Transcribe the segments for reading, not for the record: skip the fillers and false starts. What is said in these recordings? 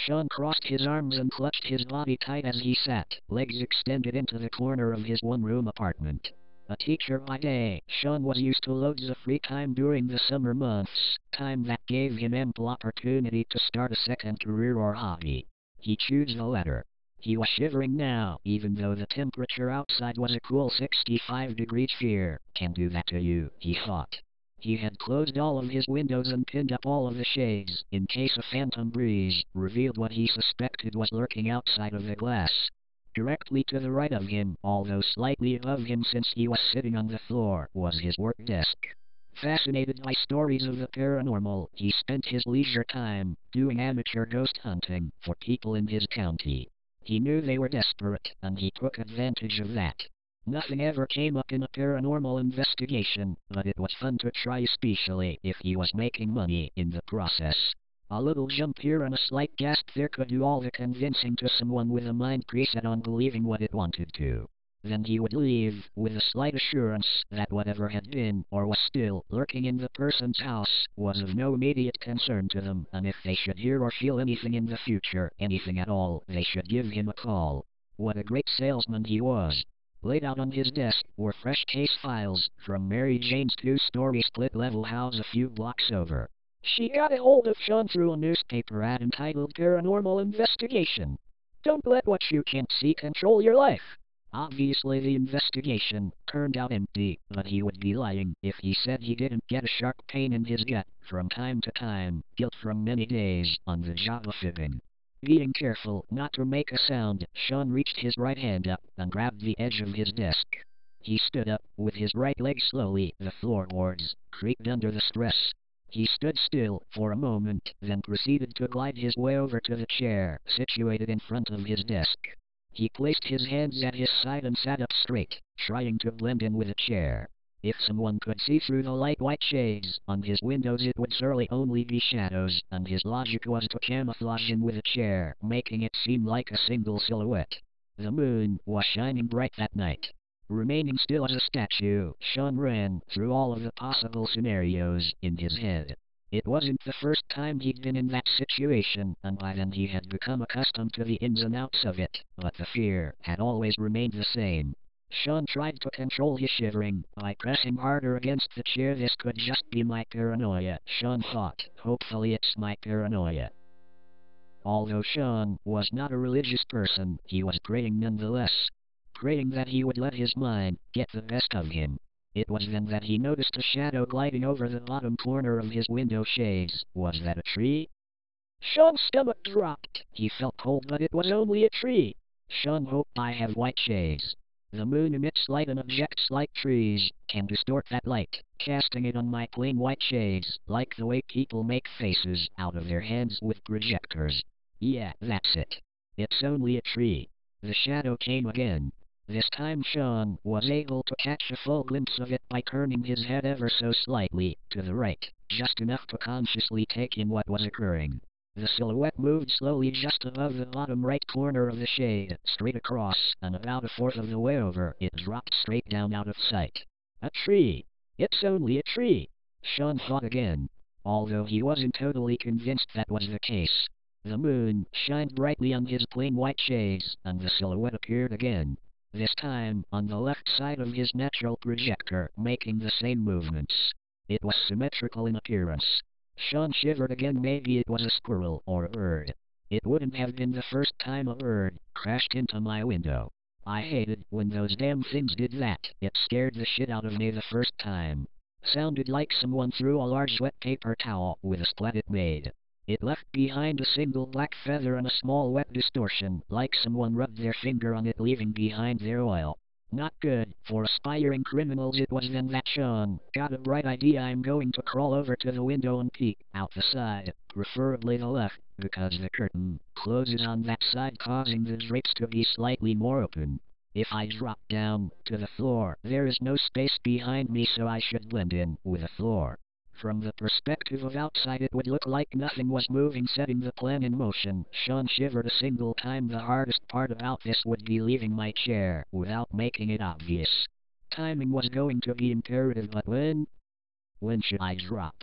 Sean crossed his arms and clutched his body tight as he sat, legs extended into the corner of his one-room apartment. A teacher by day, Sean was used to loads of free time during the summer months, time that gave him ample opportunity to start a second career or hobby. He chose the latter. He was shivering now, even though the temperature outside was a cool 65 degrees. Fear can do that to you, he thought. He had closed all of his windows and pinned up all of the shades, in case a phantom breeze revealed what he suspected was lurking outside of the glass. Directly to the right of him, although slightly above him since he was sitting on the floor, was his work desk. Fascinated by stories of the paranormal, he spent his leisure time doing amateur ghost hunting for people in his county. He knew they were desperate, and he took advantage of that. Nothing ever came up in a paranormal investigation, but it was fun to try, especially if he was making money in the process. A little jump here and a slight gasp there could do all the convincing to someone with a mind preset on believing what it wanted to. Then he would leave, with a slight assurance that whatever had been, or was still, lurking in the person's house, was of no immediate concern to them, and if they should hear or feel anything in the future, anything at all, they should give him a call. What a great salesman he was. Laid out on his desk were fresh case files from Mary Jane's two-story split-level house a few blocks over. She got a hold of Sean through a newspaper ad entitled Paranormal Investigation. Don't let what you can't see control your life. Obviously the investigation turned out empty, but he would be lying if he said he didn't get a sharp pain in his gut from time to time, guilt from many days on the job of fibbing. Being careful not to make a sound, Sean reached his right hand up and grabbed the edge of his desk. He stood up, with his right leg slowly, the floorboards creaked under the stress. He stood still for a moment, then proceeded to glide his way over to the chair, situated in front of his desk. He placed his hands at his side and sat up straight, trying to blend in with the chair. If someone could see through the light white shades on his windows, it would surely only be shadows, and his logic was to camouflage in with a chair, making it seem like a single silhouette. The moon was shining bright that night. Remaining still as a statue, Sean ran through all of the possible scenarios in his head. It wasn't the first time he'd been in that situation, and by then he had become accustomed to the ins and outs of it, but the fear had always remained the same. Sean tried to control his shivering by pressing harder against the chair. This could just be my paranoia, Sean thought. Hopefully it's my paranoia. Although Sean was not a religious person, he was praying nonetheless. Praying that he would let his mind get the best of him. It was then that he noticed a shadow gliding over the bottom corner of his window shades. Was that a tree? Sean's stomach dropped. He felt cold, but it was only a tree. Sean hoped. I have white shades. The moon emits light, and objects like trees can distort that light, casting it on my plain white shades, like the way people make faces out of their hands with projectors. Yeah, that's it. It's only a tree. The shadow came again. This time Sean was able to catch a full glimpse of it by turning his head ever so slightly to the right, just enough to consciously take in what was occurring. The silhouette moved slowly just above the bottom right corner of the shade, straight across, and about a fourth of the way over, it dropped straight down out of sight. A tree. It's only a tree. Sean thought again, although he wasn't totally convinced that was the case. The moon shined brightly on his plain white shades, and the silhouette appeared again. This time on the left side of his natural projector, making the same movements. It was symmetrical in appearance. Sean shivered again. Maybe it was a squirrel or a bird. It wouldn't have been the first time a bird crashed into my window. I hated when those damn things did that. It scared the shit out of me the first time. Sounded like someone threw a large wet paper towel with a splat it made. It left behind a single black feather and a small wet distortion, like someone rubbed their finger on it, leaving behind their oil. Not good for aspiring criminals. It was then that Sean got a bright idea. I'm going to crawl over to the window and peek out the side, preferably the left, because the curtain closes on that side, causing the drapes to be slightly more open. If I drop down to the floor, there is no space behind me, so I should blend in with the floor. From the perspective of outside, it would look like nothing was moving. Setting the plan in motion, Sean shivered a single time. The hardest part about this would be leaving my chair without making it obvious. Timing was going to be imperative, but when should I drop?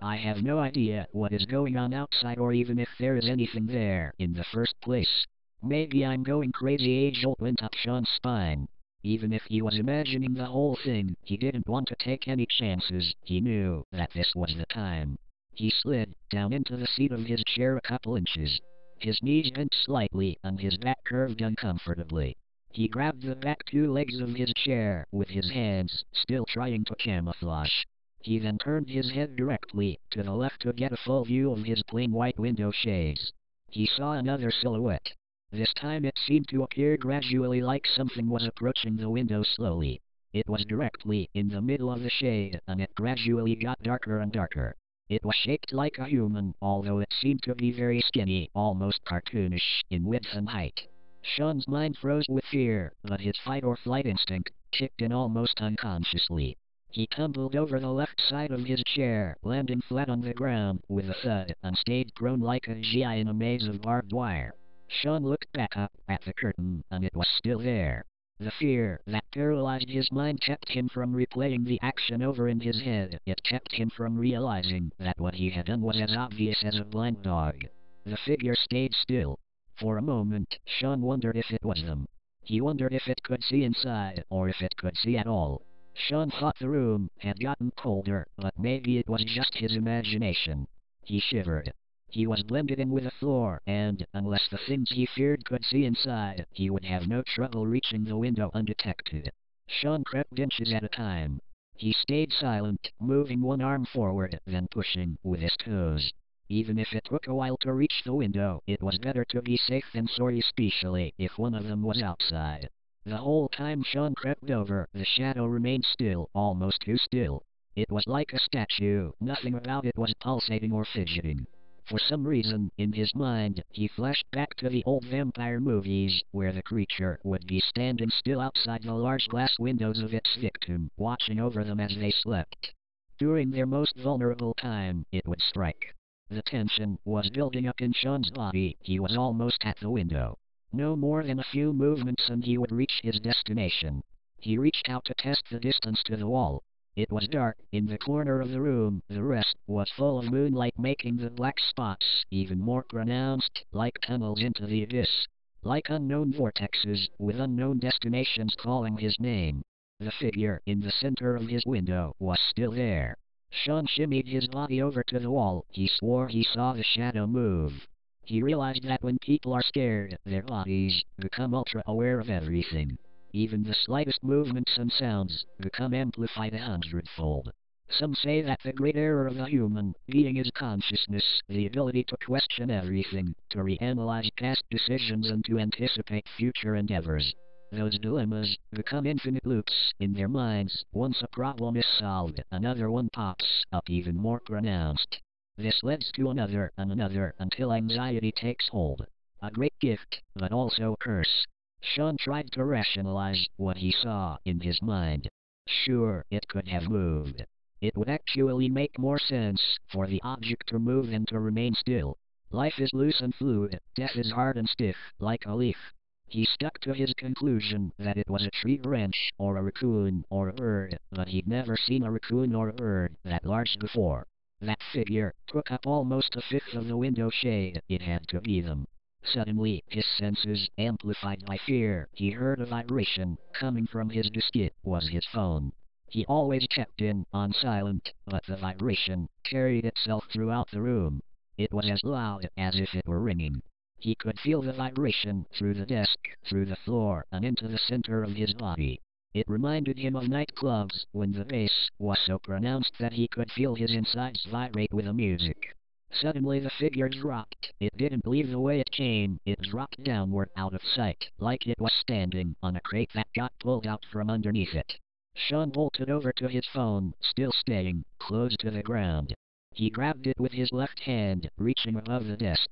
I have no idea what is going on outside or even if there is anything there in the first place. Maybe I'm going crazy. A jolt went up Sean's spine. Even if he was imagining the whole thing, he didn't want to take any chances. He knew that this was the time. He slid down into the seat of his chair a couple inches. His knees bent slightly and his back curved uncomfortably. He grabbed the back two legs of his chair with his hands, still trying to camouflage. He then turned his head directly to the left to get a full view of his plain white window shades. He saw another silhouette. This time it seemed to appear gradually, like something was approaching the window slowly. It was directly in the middle of the shade, and it gradually got darker and darker. It was shaped like a human, although it seemed to be very skinny, almost cartoonish in width and height. Sean's mind froze with fear, but his fight-or-flight instinct kicked in almost unconsciously. He tumbled over the left side of his chair, landing flat on the ground with a thud, and stayed prone like a GI in a maze of barbed wire. Sean looked back up at the curtain, and it was still there. The fear that paralyzed his mind kept him from replaying the action over in his head. It kept him from realizing that what he had done was as obvious as a blind dog. The figure stayed still. For a moment, Sean wondered if it was them. He wondered if it could see inside, or if it could see at all. Sean thought the room had gotten colder, but maybe it was just his imagination. He shivered. He was blended in with the floor, and, unless the things he feared could see inside, he would have no trouble reaching the window undetected. Sean crept inches at a time. He stayed silent, moving one arm forward, then pushing with his toes. Even if it took a while to reach the window, it was better to be safe than sorry, especially if one of them was outside. The whole time Sean crept over, the shadow remained still, almost too still. It was like a statue. Nothing about it was pulsating or fidgeting. For some reason, in his mind, he flashed back to the old vampire movies, where the creature would be standing still outside the large glass windows of its victim, watching over them as they slept. During their most vulnerable time, it would strike. The tension was building up in Sean's body. He was almost at the window. No more than a few movements and he would reach his destination. He reached out to test the distance to the wall. It was dark in the corner of the room. The rest was full of moonlight, making the black spots even more pronounced, like tunnels into the abyss. Like unknown vortexes, with unknown destinations calling his name. The figure in the center of his window was still there. Sean shimmied his body over to the wall. He swore he saw the shadow move. He realized that when people are scared, their bodies become ultra-aware of everything. Even the slightest movements and sounds become amplified 100-fold. Some say that the great error of a human being is consciousness, the ability to question everything, to reanalyze past decisions and to anticipate future endeavors. Those dilemmas become infinite loops in their minds. Once a problem is solved, another one pops up even more pronounced. This leads to another and another until anxiety takes hold. A great gift, but also a curse. Sean tried to rationalize what he saw in his mind. Sure, it could have moved. It would actually make more sense for the object to move than to remain still. Life is loose and fluid. Death is hard and stiff, like a leaf. He stuck to his conclusion that it was a tree branch, or a raccoon, or a bird, but he'd never seen a raccoon or a bird that large before. That figure took up almost a fifth of the window shade. It had to be them. Suddenly, his senses amplified by fear. He heard a vibration coming from his desk. It was his phone. He always kept it on silent, but the vibration carried itself throughout the room. It was as loud as if it were ringing. He could feel the vibration through the desk, through the floor, and into the center of his body. It reminded him of nightclubs, when the bass was so pronounced that he could feel his insides vibrate with the music. Suddenly the figure dropped. It didn't leave the way it came. It dropped downward out of sight, like it was standing on a crate that got pulled out from underneath it. Sean bolted over to his phone, still staying close to the ground. He grabbed it with his left hand, reaching above the desk.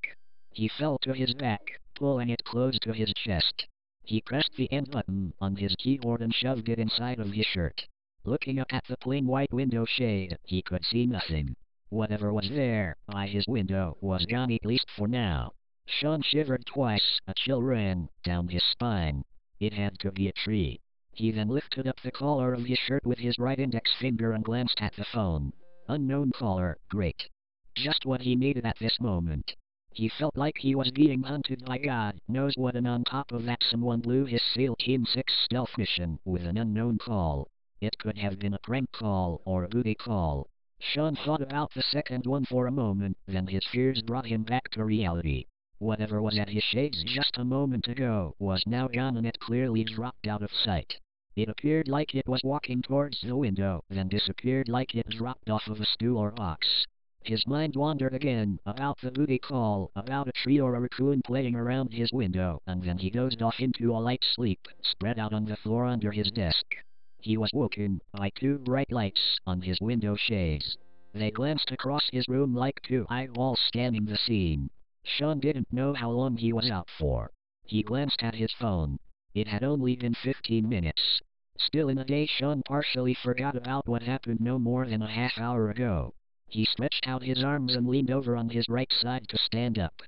He fell to his back, pulling it close to his chest. He pressed the end button on his keyboard and shoved it inside of his shirt. Looking up at the plain white window shade, he could see nothing. Whatever was there by his window was gone, at least for now. Sean shivered twice. A chill ran down his spine. It had to be a tree. He then lifted up the collar of his shirt with his right index finger and glanced at the phone. Unknown caller, great. Just what he needed at this moment. He felt like he was being hunted by God knows what, and on top of that someone blew his SEAL Team 6 stealth mission with an unknown call. It could have been a prank call or a booty call. Sean thought about the second one for a moment, then his fears brought him back to reality. Whatever was at his shades just a moment ago was now gone, and it clearly dropped out of sight. It appeared like it was walking towards the window, then disappeared like it dropped off of a stool or box. His mind wandered again, about the booty call, about a tree or a raccoon playing around his window, and then he dozed off into a light sleep, spread out on the floor under his desk. He was woken by two bright lights on his window shades. They glanced across his room like two eyeballs scanning the scene. Sean didn't know how long he was out for. He glanced at his phone. It had only been 15 minutes. Still in a day, Sean partially forgot about what happened no more than a half hour ago. He stretched out his arms and leaned over on his right side to stand up.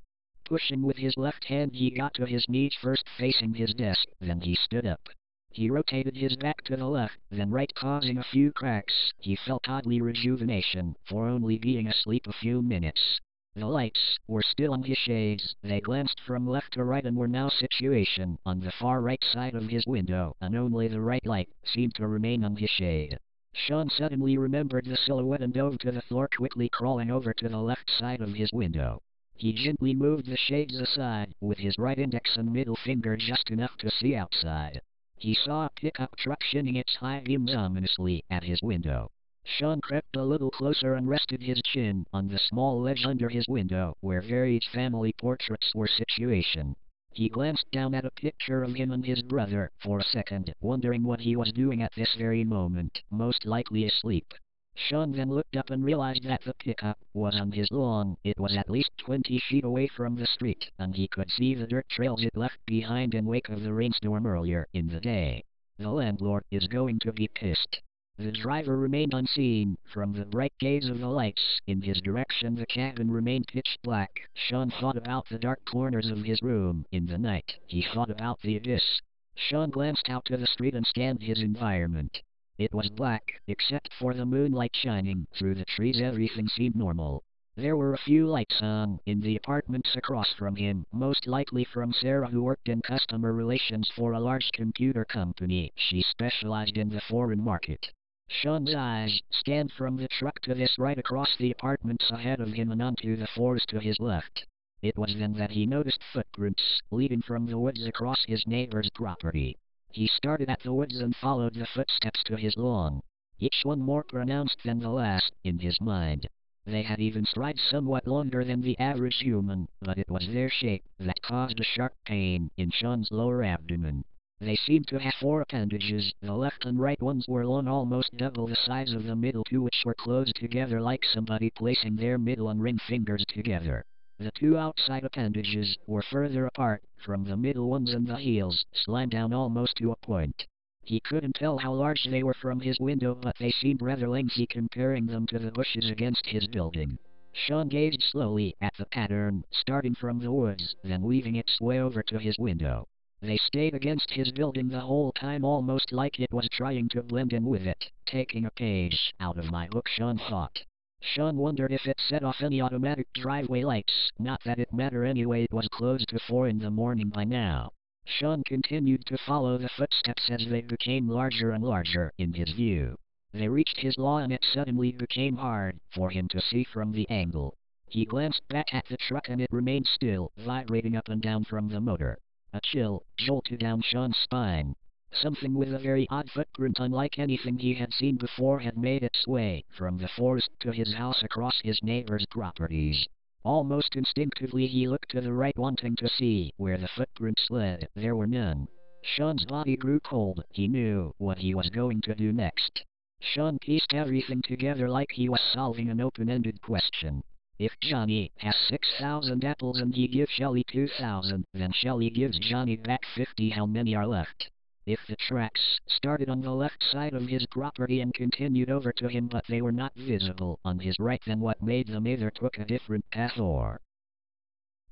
Pushing with his left hand, he got to his knees, first facing his desk, then he stood up. He rotated his back to the left, then right, causing a few cracks. He felt oddly rejuvenation, for only being asleep a few minutes. The lights were still on his shades. They glanced from left to right and were now situated on the far right side of his window, and only the right light seemed to remain on his shade. Sean suddenly remembered the silhouette and dove to the floor, quickly crawling over to the left side of his window. He gently moved the shades aside, with his right index and middle finger just enough to see outside. He saw a pickup truck shining its high beams ominously at his window. Sean crept a little closer and rested his chin on the small ledge under his window, where varied family portraits were situated. He glanced down at a picture of him and his brother for a second, wondering what he was doing at this very moment, most likely asleep. Sean then looked up and realized that the pickup was on his lawn. It was at least 20 feet away from the street, and he could see the dirt trails it left behind in wake of the rainstorm earlier in the day. The landlord is going to be pissed. The driver remained unseen. From the bright gaze of the lights in his direction, the cabin remained pitch black. Sean thought about the dark corners of his room in the night. He thought about the abyss. Sean glanced out to the street and scanned his environment. It was black, except for the moonlight shining through the trees. Everything seemed normal. There were a few lights on in the apartments across from him, most likely from Sarah, who worked in customer relations for a large computer company. She specialized in the foreign market. Sean's eyes scanned from the truck to this right, across the apartments ahead of him and onto the forest to his left. It was then that he noticed footprints leading from the woods across his neighbor's property. He started at the woods and followed the footsteps to his lawn, each one more pronounced than the last in his mind. They had even strides somewhat longer than the average human, but it was their shape that caused a sharp pain in Sean's lower abdomen. They seemed to have four appendages. The left and right ones were long, almost double the size of the middle two, which were closed together like somebody placing their middle and ring fingers together. The two outside appendages were further apart from the middle ones, and the heels slimmed down almost to a point. He couldn't tell how large they were from his window, but they seemed rather lengthy comparing them to the bushes against his building. Sean gazed slowly at the pattern, starting from the woods, then weaving its way over to his window. They stayed against his building the whole time, almost like it was trying to blend in with it. Taking a page out of my book, Sean thought. Sean wondered if it set off any automatic driveway lights. Not that it mattered anyway, it was close to 4 in the morning by now. Sean continued to follow the footsteps as they became larger and larger in his view. They reached his lawn and it suddenly became hard for him to see from the angle. He glanced back at the truck and it remained still, vibrating up and down from the motor. A chill jolted down Sean's spine. Something with a very odd footprint, unlike anything he had seen before, had made its way from the forest to his house across his neighbor's properties. Almost instinctively he looked to the right, wanting to see where the footprints led. There were none. Sean's body grew cold. He knew what he was going to do next. Sean pieced everything together like he was solving an open-ended question. If Johnny has 6,000 apples and he gives Shelly 2,000, then Shelly gives Johnny back 50. How many are left? If the tracks started on the left side of his property and continued over to him, but they were not visible on his right, then what made them either took a different path or...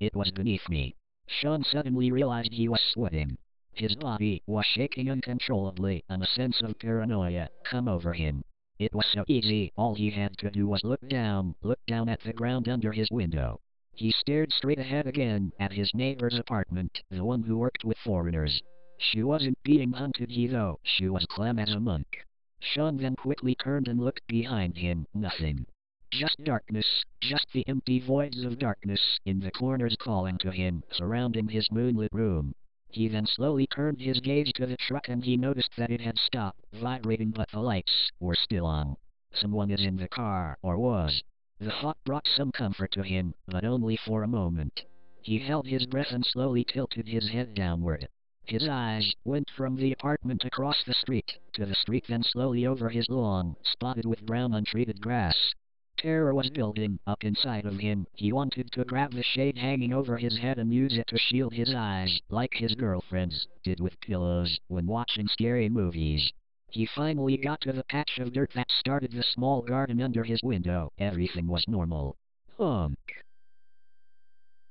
It was beneath me. Sean suddenly realized he was sweating. His body was shaking uncontrollably, and a sense of paranoia come over him. It was so easy, all he had to do was look down at the ground under his window. He stared straight ahead again, at his neighbor's apartment, the one who worked with foreigners. She wasn't being hunted though, she was calm as a monk. Sean then quickly turned and looked behind him, nothing. Just darkness, just the empty voids of darkness in the corners calling to him, surrounding his moonlit room. He then slowly turned his gaze to the truck and he noticed that it had stopped vibrating but the lights were still on. Someone is in the car, or was. The thought brought some comfort to him, but only for a moment. He held his breath and slowly tilted his head downward. His eyes went from the apartment across the street, to the street then slowly over his lawn, spotted with brown untreated grass. Terror was building up inside of him. He wanted to grab the shade hanging over his head and use it to shield his eyes, like his girlfriends did with pillows when watching scary movies. He finally got to the patch of dirt that started the small garden under his window. Everything was normal. Honk.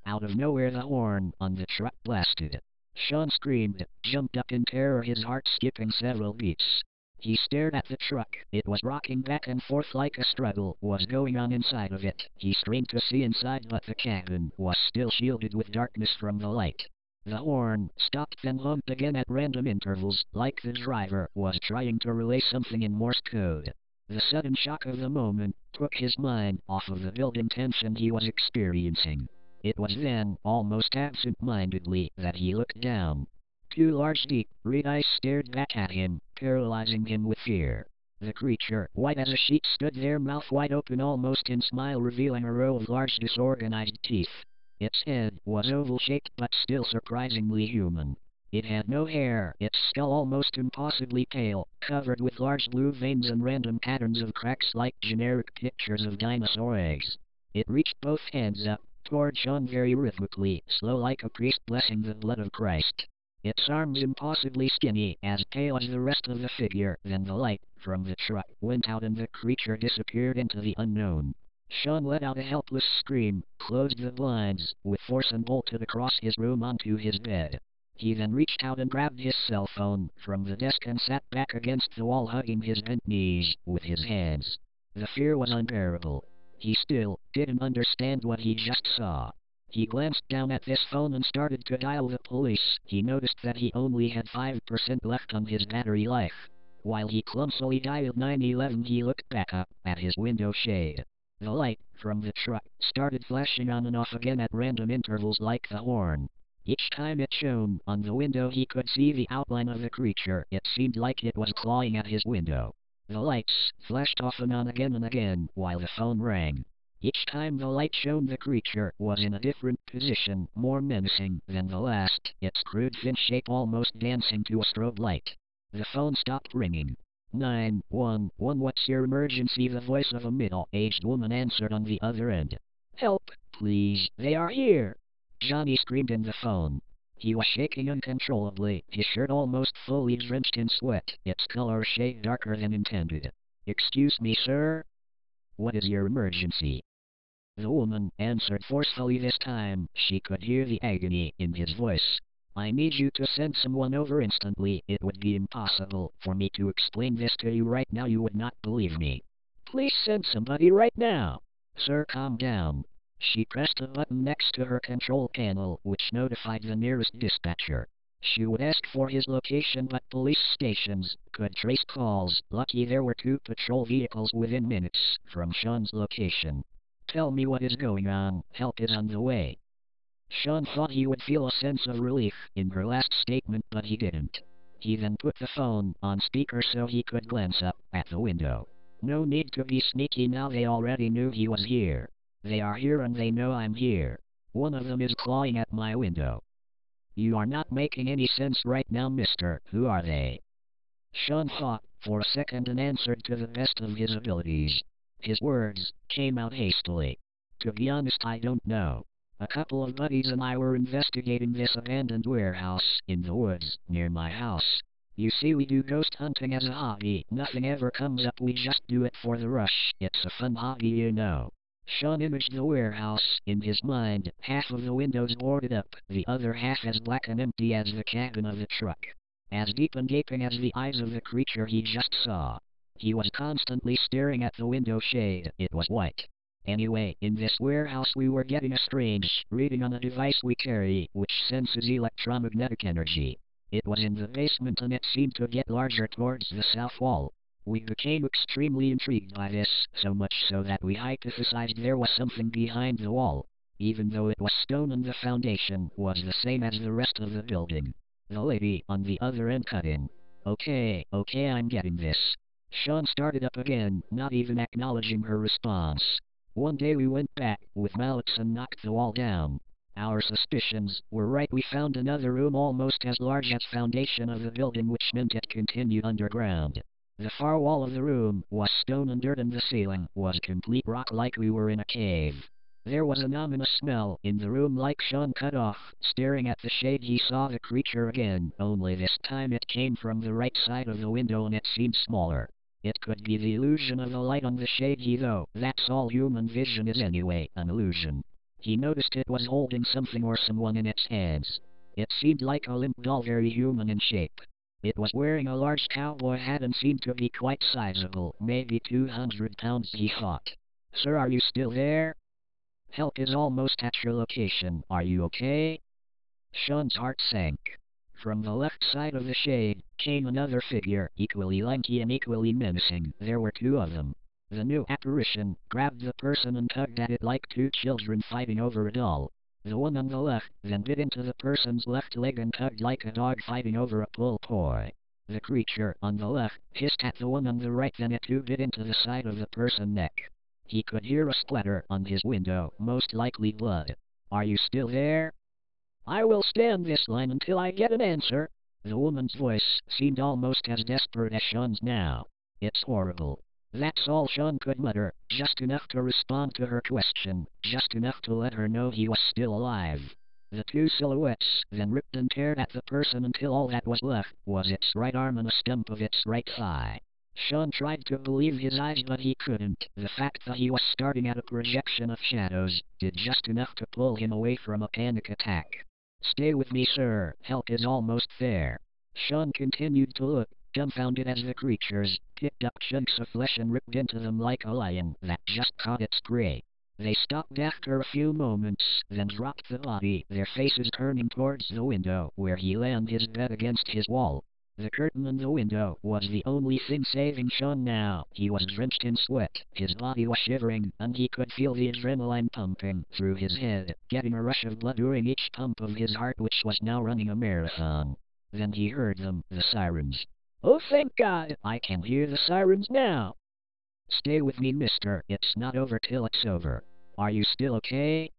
Out of nowhere the horn on the truck blasted. Sean screamed, jumped up in terror, his heart skipping several beats. He stared at the truck. It was rocking back and forth like a struggle was going on inside of it. He strained to see inside, but the cabin was still shielded with darkness from the light. The horn stopped then honked again at random intervals, like the driver was trying to relay something in Morse code. The sudden shock of the moment took his mind off of the building tension he was experiencing. It was then, almost absent-mindedly, that he looked down. Two large deep, red eyes stared back at him, paralyzing him with fear. The creature, white as a sheet, stood there, mouth wide open almost in smile, revealing a row of large disorganized teeth. Its head was oval-shaped but still surprisingly human. It had no hair, its skull almost impossibly pale, covered with large blue veins and random patterns of cracks like generic pictures of dinosaur eggs. It reached both hands up toward Sean very rhythmically, slow like a priest blessing the blood of Christ. Its arms impossibly skinny, as pale as the rest of the figure. Then the light from the truck went out and the creature disappeared into the unknown. Sean let out a helpless scream, closed the blinds with force and bolted across his room onto his bed. He then reached out and grabbed his cell phone from the desk and sat back against the wall, hugging his bent knees with his hands. The fear was unbearable. He still didn't understand what he just saw. He glanced down at this phone and started to dial the police. He noticed that he only had 5% left on his battery life. While he clumsily dialed 911, he looked back up at his window shade. The light from the truck started flashing on and off again at random intervals like the horn. Each time it shone on the window, he could see the outline of the creature. It seemed like it was clawing at his window. The lights flashed off and on again and again while the phone rang. Each time the light shone, the creature was in a different position, more menacing than the last, its crude fin shape almost dancing to a strobe light. The phone stopped ringing. 911, what's your emergency? The voice of a middle-aged woman answered on the other end. Help, please, they are here. Johnny screamed in the phone. He was shaking uncontrollably, his shirt almost fully drenched in sweat, its color a shade darker than intended. Excuse me, sir? What is your emergency? The woman answered forcefully this time. She could hear the agony in his voice. I need you to send someone over instantly. It would be impossible for me to explain this to you right now. You would not believe me. Please send somebody right now. Sir, calm down. She pressed a button next to her control panel, which notified the nearest dispatcher. She would ask for his location, but police stations could trace calls. Lucky there were 2 patrol vehicles within minutes from Sean's location. Tell me what is going on. Help is on the way. Sean thought he would feel a sense of relief in her last statement, but he didn't. He then put the phone on speaker so he could glance up at the window. No need to be sneaky now, they already knew he was here. They are here and they know I'm here. One of them is clawing at my window. You are not making any sense right now, mister. Who are they? Sean thought for a second and answered to the best of his abilities. His words came out hastily. To be honest, I don't know. A couple of buddies and I were investigating this abandoned warehouse in the woods near my house. You see, we do ghost hunting as a hobby. Nothing ever comes up, we just do it for the rush. It's a fun hobby, you know. Sean imaged the warehouse in his mind, half of the windows boarded up, the other half as black and empty as the cabin of the truck. As deep and gaping as the eyes of the creature he just saw. He was constantly staring at the window shade. It was white. Anyway, in this warehouse we were getting a strange reading on a device we carry, which senses electromagnetic energy. It was in the basement and it seemed to get larger towards the south wall. We became extremely intrigued by this, so much so that we hypothesized there was something behind the wall, even though it was stone and the foundation was the same as the rest of the building. The lady on the other end cut in. Okay, I'm getting this. Sean started up again, not even acknowledging her response. One day we went back with mallets and knocked the wall down. Our suspicions were right. We found another room almost as large as foundation of the building, which meant it continued underground. The far wall of the room was stone and dirt and the ceiling was complete rock like we were in a cave. There was an ominous smell in the room like Sean cut off. Staring at the shade he saw the creature again, only this time it came from the right side of the window and it seemed smaller. It could be the illusion of the light on the shade, though that's all human vision is anyway, an illusion. He noticed it was holding something or someone in its hands. It seemed like a limp doll, very human in shape. It was wearing a large cowboy hat and seemed to be quite sizable, maybe 200 pounds, he thought. Sir, are you still there? Help is almost at your location. Are you okay? Sean's heart sank. From the left side of the shade came another figure, equally lanky and equally menacing. There were two of them. The new apparition grabbed the person and tugged at it like two children fighting over a doll. The one on the left then bit into the person's left leg and tugged like a dog fighting over a pull toy. The creature on the left hissed at the one on the right, then it too bit into the side of the person's neck. He could hear a splatter on his window, most likely blood. Are you still there? I will stand this line until I get an answer. The woman's voice seemed almost as desperate as Sean's now. It's horrible. That's all Sean could mutter, just enough to respond to her question, just enough to let her know he was still alive. The two silhouettes then ripped and teared at the person until all that was left was its right arm and a stump of its right thigh. Sean tried to believe his eyes, but he couldn't. The fact that he was starting at a projection of shadows did just enough to pull him away from a panic attack. Stay with me, sir. Help is almost there. Sean continued to look, dumbfounded, as the creatures picked up chunks of flesh and ripped into them like a lion that just caught its prey. They stopped after a few moments, then dropped the body, their faces turning towards the window, where he lay on his bed against his wall. The curtain in the window was the only thing saving Sean now. He was drenched in sweat, his body was shivering, and he could feel the adrenaline pumping through his head, getting a rush of blood during each pump of his heart, which was now running a marathon. Then he heard them, the sirens. Oh, thank God, I can hear the sirens now. Stay with me, mister, it's not over till it's over. Are you still okay?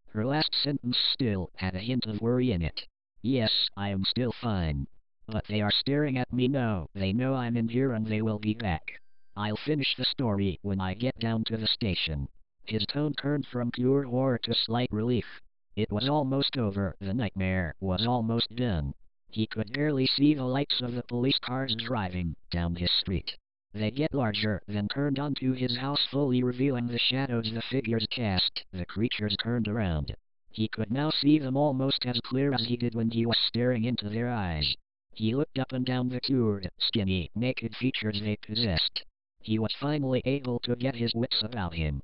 Her last sentence still had a hint of worry in it. Yes, I am still fine. But they are staring at me now. They know I'm in here and they will be back. I'll finish the story when I get down to the station. His tone turned from pure horror to slight relief. It was almost over. The nightmare was almost done. He could barely see the lights of the police cars driving down his street. They get larger, then turned onto his house, fully revealing the shadows the figures cast. The creatures turned around. He could now see them almost as clear as he did when he was staring into their eyes. He looked up and down the cured, skinny, naked features they possessed. He was finally able to get his wits about him.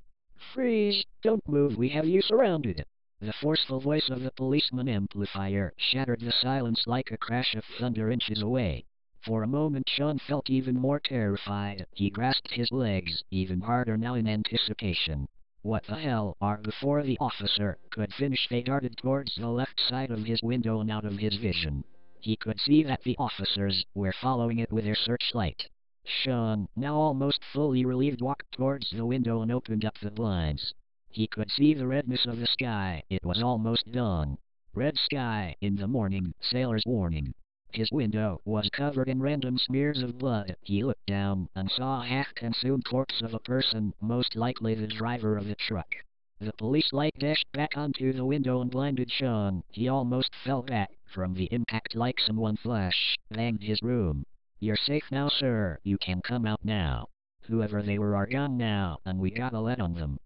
Freeze! Don't move, we have you surrounded. The forceful voice of the policeman amplifier shattered the silence like a crash of thunder inches away. For a moment Sean felt even more terrified. He grasped his legs, even harder now in anticipation. What the hell are? Before the officer could finish, they darted towards the left side of his window and out of his vision. He could see that the officers were following it with their searchlight. Sean, now almost fully relieved, walked towards the window and opened up the blinds. He could see the redness of the sky. It was almost dawn. Red sky in the morning, sailor's warning. His window was covered in random smears of blood. He looked down and saw a half-consumed corpse of a person, most likely the driver of the truck. The police light dashed back onto the window and blinded Sean. He almost fell back from the impact like someone flash-banged his room. You're safe now, sir. You can come out now. Whoever they were are gone now, and we got a lead on them.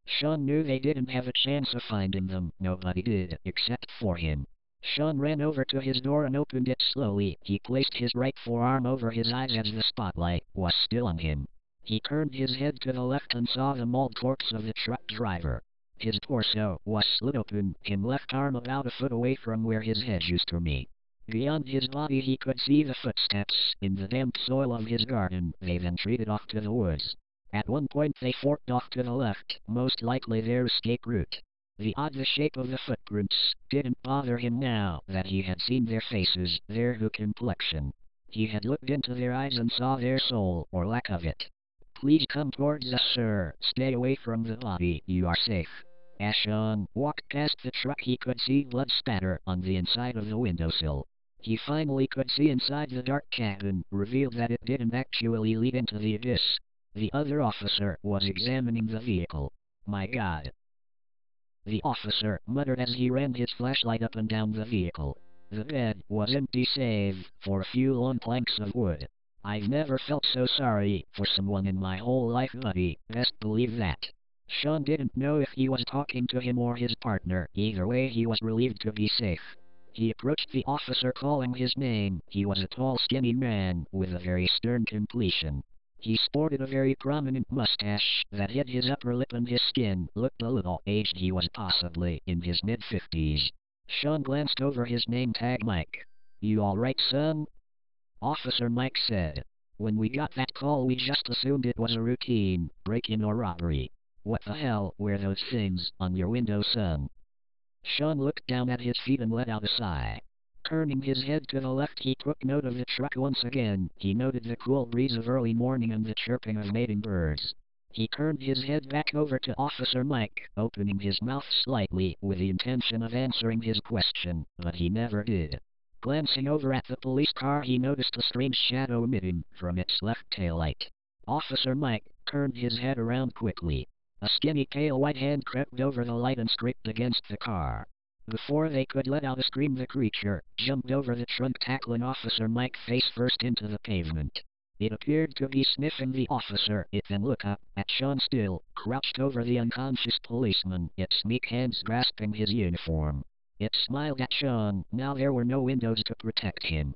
Sean knew they didn't have a chance of finding them. Nobody did, except for him. Sean ran over to his door and opened it slowly. He placed his right forearm over his eyes as the spotlight was still on him. He turned his head to the left and saw the mauled corpse of the truck driver. His torso was slit open, his left arm about a foot away from where his head used to be. Beyond his body he could see the footsteps in the damp soil of his garden. They then treated off to the woods. At one point they forked off to the left, most likely their escape route. The odd shape of the footprints didn't bother him now that he had seen their faces, their hue complexion. He had looked into their eyes and saw their soul, or lack of it. Please come towards us, sir. Stay away from the body. You are safe. As Sean walked past the truck he could see blood spatter on the inside of the windowsill. He finally could see inside the dark cabin, revealed that it didn't actually lead into the abyss. The other officer was examining the vehicle. My God. The officer muttered as he ran his flashlight up and down the vehicle. The bed was empty save for a few long planks of wood. I've never felt so sorry for someone in my whole life, buddy. Best believe that. Sean didn't know if he was talking to him or his partner. Either way, he was relieved to be safe. He approached the officer calling his name. He was a tall, skinny man with a very stern complexion. He sported a very prominent mustache that hid his upper lip, and his skin looked a little aged. He was possibly in his mid-50s. Sean glanced over his name tag. Mike. You alright, son? Officer Mike said. When we got that call we just assumed it was a routine break-in or robbery. What the hell were those things on your window, son? Sean looked down at his feet and let out a sigh. Turning his head to the left he took note of the truck once again. He noted the cool breeze of early morning and the chirping of mating birds. He turned his head back over to Officer Mike, opening his mouth slightly with the intention of answering his question, but he never did. Glancing over at the police car he noticed a strange shadow emitting from its left taillight. Officer Mike turned his head around quickly. A skinny pale white hand crept over the light and scraped against the car. Before they could let out a scream the creature jumped over the trunk, tackling Officer Mike face first into the pavement. It appeared to be sniffing the officer. It then looked up at Sean, still crouched over the unconscious policeman, its meek hands grasping his uniform. It smiled at Sean. Now there were no windows to protect him.